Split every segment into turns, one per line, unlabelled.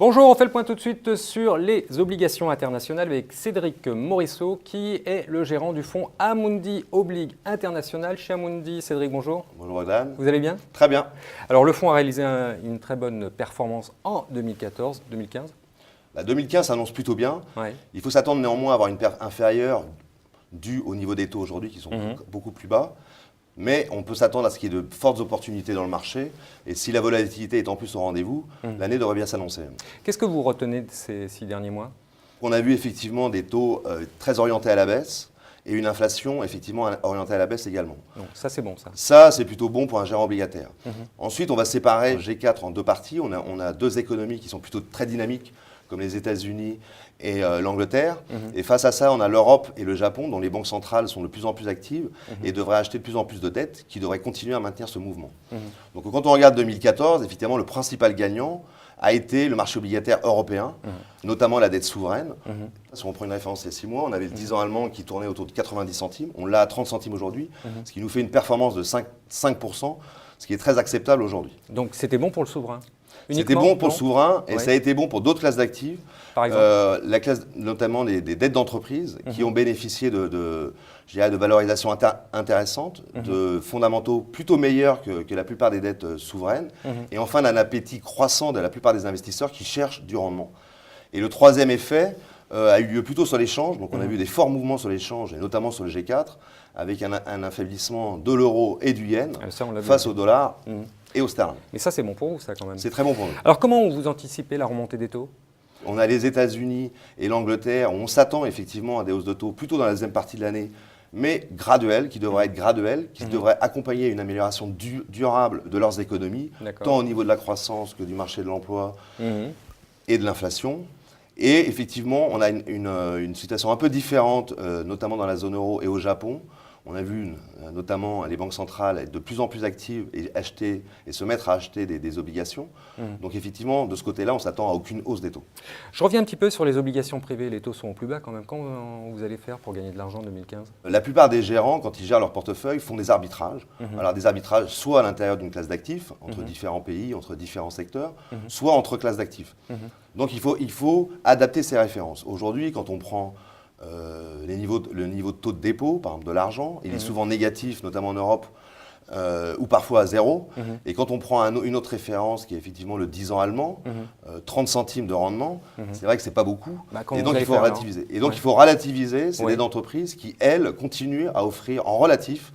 Bonjour, on fait le point tout de suite sur les obligations internationales avec Cédric Morisseau qui est le gérant du fonds Amundi Oblig International chez Amundi. Cédric, bonjour.
Bonjour Bogdan.
Vous allez bien?
Très bien.
Alors le fonds a réalisé une très bonne performance en 2014-2015.
2015 s'annonce plutôt bien.
Ouais.
Il faut s'attendre néanmoins à avoir une perte inférieure due au niveau des taux aujourd'hui qui sont beaucoup plus bas. Mais on peut s'attendre à ce qu'il y ait de fortes opportunités dans le marché. Et si la volatilité est en plus au rendez-vous, l'année devrait bien s'annoncer.
Qu'est-ce que vous retenez de ces 6 derniers mois?
On a vu effectivement des taux très orientés à la baisse et une inflation effectivement orientée à la baisse également.
Donc ça c'est bon ça.
Ça, c'est plutôt bon pour un gérant obligataire. Ensuite, on va séparer G4 en deux parties. On a deux économies qui sont plutôt très dynamiques, comme les États-Unis et l'Angleterre. Et face à ça, on a l'Europe et le Japon, dont les banques centrales sont de plus en plus actives et devraient acheter de plus en plus de dettes, qui devraient continuer à maintenir ce mouvement. Donc quand on regarde 2014, effectivement, le principal gagnant a été le marché obligataire européen, notamment la dette souveraine. Si on prend une référence il y a 6 mois, on avait le 10 ans allemand qui tournait autour de 90 centimes. On l'a à 30 centimes aujourd'hui, ce qui nous fait une performance de 5%, ce qui est très acceptable aujourd'hui.
Donc c'était bon pour le souverain?
C'était bon pour le souverain et ça a été bon pour d'autres classes d'actifs.
Par exemple
la classe notamment des dettes d'entreprise qui ont bénéficié de valorisation intéressante, de fondamentaux plutôt meilleurs que la plupart des dettes souveraines, et enfin d'un appétit croissant de la plupart des investisseurs qui cherchent du rendement. Et le troisième effet a eu lieu plutôt sur l'échange, donc on a vu des forts mouvements sur l'échange, et notamment sur le G4, avec un affaiblissement de l'euro et du yen face au dollar et au sterling.
Mais ça c'est bon pour vous ça quand même?
C'est très bon pour nous.
Alors comment vous anticipez la remontée des taux?
On a les États-Unis et l'Angleterre, on s'attend effectivement à des hausses de taux plutôt dans la deuxième partie de l'année, mais graduelles, qui devraient être graduelles, qui devraient accompagner une amélioration durable de leurs économies, tant au niveau de la croissance que du marché de l'emploi et de l'inflation. Et effectivement, on a une situation un peu différente, notamment dans la zone euro et au Japon. On a vu notamment les banques centrales être de plus en plus actives et se mettre à acheter des obligations. Donc effectivement, de ce côté-là, on s'attend à aucune hausse des taux.
Je reviens un petit peu sur les obligations privées. Les taux sont au plus bas quand même. Comment vous allez faire pour gagner de l'argent en 2015?
La plupart des gérants, quand ils gèrent leur portefeuille, font des arbitrages. Alors des arbitrages soit à l'intérieur d'une classe d'actifs, entre différents pays, entre différents secteurs, soit entre classes d'actifs. Donc il faut adapter ses références. Aujourd'hui, quand on prend le niveau de taux de dépôt, par exemple de l'argent, il est souvent négatif, notamment en Europe, ou parfois à zéro. Et quand on prend une autre référence, qui est effectivement le 10 ans allemand, 30 centimes de rendement, c'est vrai que ce n'est pas beaucoup. Et donc il faut relativiser. Et donc il faut relativiser ces dettes d'entreprise qui, elles, continuent à offrir en relatif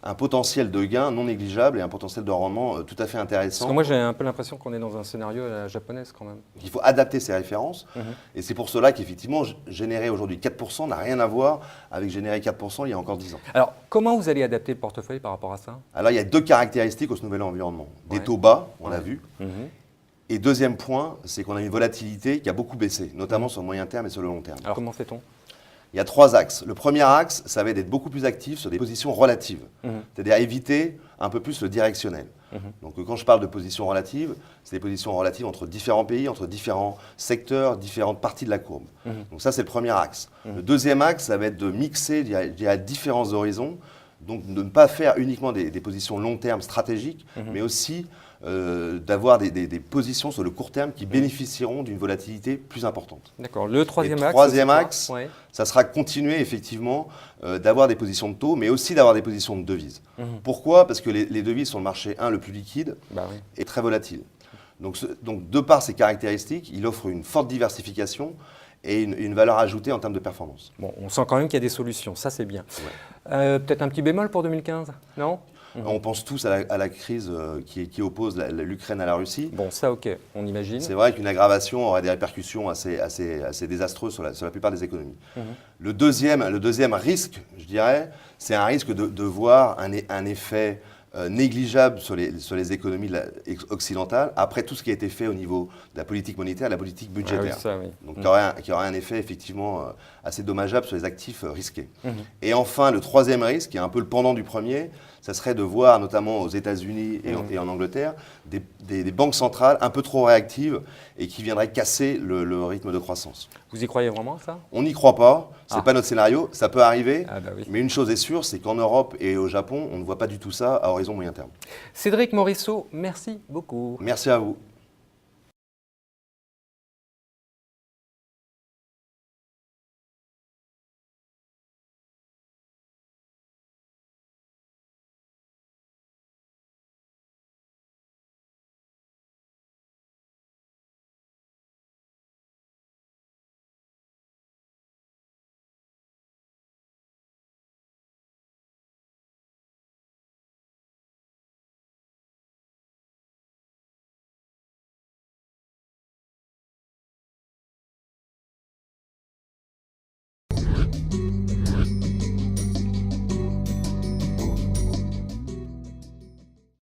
un potentiel de gain non négligeable et un potentiel de rendement tout à fait intéressant.
Parce que moi j'ai un peu l'impression qu'on est dans un scénario à la japonaise quand même.
Il faut adapter ses références et c'est pour cela qu'effectivement générer aujourd'hui 4% n'a rien à voir avec générer 4% il y a encore 10 ans.
Alors comment vous allez adapter le portefeuille par rapport à ça?
Alors il y a deux caractéristiques au nouvel environnement. Des taux bas, on l'a vu. Et deuxième point, c'est qu'on a une volatilité qui a beaucoup baissé, notamment sur le moyen terme et sur le long terme.
Alors comment fait-on?
Il y a 3 axes. Le premier axe, ça va être d'être beaucoup plus actif sur des positions relatives, c'est-à-dire éviter un peu plus le directionnel. Donc quand je parle de positions relatives, c'est des positions relatives entre différents pays, entre différents secteurs, différentes parties de la courbe. Donc ça, c'est le premier axe. Le deuxième axe, ça va être de mixer à différents horizons, donc de ne pas faire uniquement des positions long terme stratégiques, mais aussi d'avoir des positions sur le court terme qui bénéficieront d'une volatilité plus importante.
D'accord. Le troisième axe,
troisième axe, ça sera continuer effectivement d'avoir des positions de taux, mais aussi d'avoir des positions de devises. Pourquoi? Parce que les devises sont le marché, le plus liquide et très volatile. Donc de par ces caractéristiques, il offre une forte diversification et une valeur ajoutée en termes de performance.
Bon, on sent quand même qu'il y a des solutions, ça c'est bien. Peut-être un petit bémol pour 2015, non?
On pense tous à la crise qui oppose l'Ukraine à la Russie.
Bon, ça ok, on imagine.
C'est vrai qu'une aggravation aurait des répercussions assez désastreuses sur la plupart des économies. Le deuxième risque, je dirais, c'est un risque de voir un effet négligeable sur les économies occidentales après tout ce qui a été fait au niveau de la politique monétaire et de la politique budgétaire. Donc qui aurait un effet effectivement assez dommageable sur les actifs risqués. Et enfin, le troisième risque, qui est un peu le pendant du premier, ça serait de voir, notamment aux États-Unis et en Angleterre, des banques centrales un peu trop réactives et qui viendraient casser le rythme de croissance.
Vous y croyez vraiment, ça?
On n'y croit pas, ce n'est pas notre scénario, ça peut arriver,
oui.
Mais une chose est sûre, c'est qu'en Europe et au Japon, on ne voit pas du tout ça à horizon moyen terme.
Cédric Morisseau, merci beaucoup.
Merci à vous.